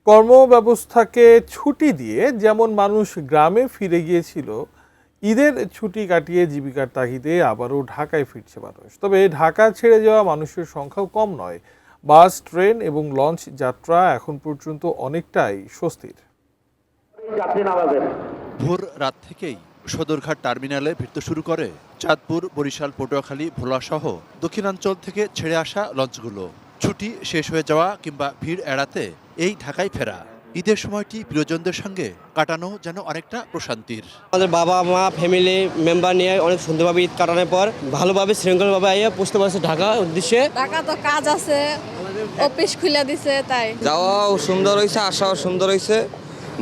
কর্মব্যবস্থাকে ছুটি দিয়ে যেমন মানুষ গ্রামে ফিরে গিয়েছিল, ঈদের ছুটি কাটিয়ে জীবিকার তাগিদে আবারও ঢাকায় ফিরছে মানুষ। তবে ঢাকা ছেড়ে যাওয়া মানুষের সংখ্যাও কম নয়। বাস, ট্রেন এবং লঞ্চ যাত্রা এখন পর্যন্ত অনেকটাই স্বস্তির। ভোর রাত থেকেই সদরঘাট টার্মিনালে ভিড়তে শুরু করে চাঁদপুর, বরিশাল, পটুয়াখালী, ভোলা সহ দক্ষিণাঞ্চল থেকে ছেড়ে আসা লঞ্চগুলো। ছুটি শেষ হয়ে যাওয়া কিংবা ভিড় এড়াতে এই ঢাকায় ফেরা। ঈদের সময়টি প্রিয়জনদের সঙ্গে কাটানো যেন অনেকটা প্রশান্তির। আমাদের বাবা মা ফ্যামিলি মেম্বার নিয়ে অনেক সুন্দরভাবে ঈদ কাটানোর পর ভালোভাবে শৃঙ্খলভাবে আইয়া পৌঁছতে পারছে ঢাকা উদ্দেশ্যে। ঢাকা তো কাজ আছে, অফিস খুলে দিছে, তাই যাওয়াও সুন্দর হয়েছে, আসাও সুন্দর হয়েছে,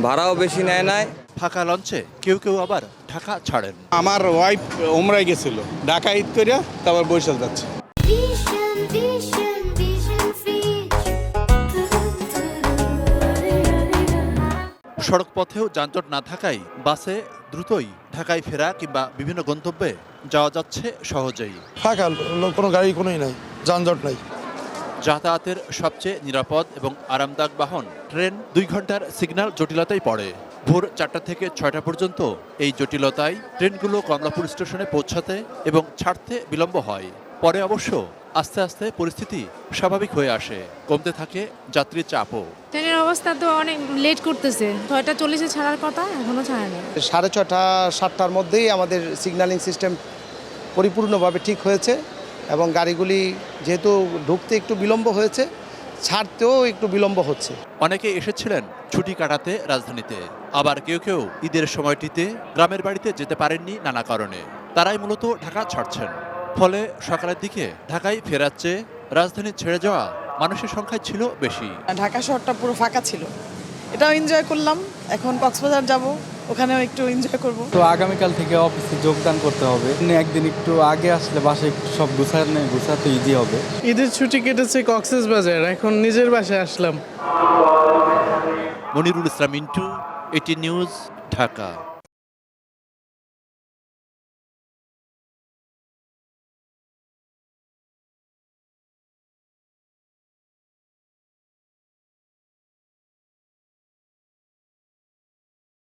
ভাড়াও বেশি নেয় নাই। ফাঁকা লঞ্চে কেউ কেউ আবার ঢাকা ছাড়েন। আমার ওয়াইফ ওমরায় গেছিল, ঢাকা ঈদ করিয়া তারপর বরিশাল যাচ্ছে। সড়ক পথেও যানজট না থাকায় বাসে দ্রুতই ঢাকায় ফেরা কিংবা বিভিন্ন গন্তব্যে যাওয়া যাচ্ছে সহজেই। ফাঁকা, কোনো গাড়ি কোনোই নাই, যানজট নাই। যাতায়াতের সবচেয়ে নিরাপদ এবং আরামদায়ক বাহন ট্রেন। 2 ঘন্টার সিগন্যাল জটিলতায় পড়ে। ভোর 4টা থেকে 6টা পর্যন্ত এই জটিলতায় ট্রেনগুলো কমলাপুর স্টেশনে পৌঁছাতে এবং ছাড়তে বিলম্ব হয়। পরে অবশ্য আস্তে আস্তে পরিস্থিতি স্বাভাবিক হয়ে আসে, কমতে থাকে যাত্রীর চাপও। ট্রেনের অবস্থা তো অনেক লেট করতেছে, 6:40 ছাড়ার কথা, এখনো ছাড়েনি। 6:30 7টার মধ্যেই আমাদের সিগন্যালিং সিস্টেম পরিপূর্ণভাবে ঠিক হয়েছে এবং গাড়িগুলি যেহেতু ঢুকতে একটু বিলম্ব হয়েছে, ছাড়তেও একটু বিলম্ব হচ্ছে। অনেকে এসেছিলেন ছুটি কাটাতে রাজধানীতে, আবার কেউ কেউ ঈদের সময়টিতে গ্রামের বাড়িতে যেতে পারেননি নানা কারণে। তারাই মূলত ঢাকা ছাড়ছেন। ফলে সকালের দিকে ঢাকায় ফেরার চেয়ে রাজধানী ছেড়ে যাওয়া মানুষের সংখ্যাই ছিল বেশি। ঢাকা শহরটা পুরো ফাঁকা ছিল, এটাও এনজয় করলাম। এখন কক্সবাজার যাব, ওখানেও একটু এনজয় করব। তো আগামীকাল থেকে অফিসে যোগদান করতে হবে। একদিন একটু আগে আসলে বাসায় একটু সব গুছাতে ইজি হবে। ঈদের ছুটি কেটেছে কক্সবাজার, এখন নিজের বাসায় আসলাম। Monirul Islam Mintu, ATN news, Dhaka.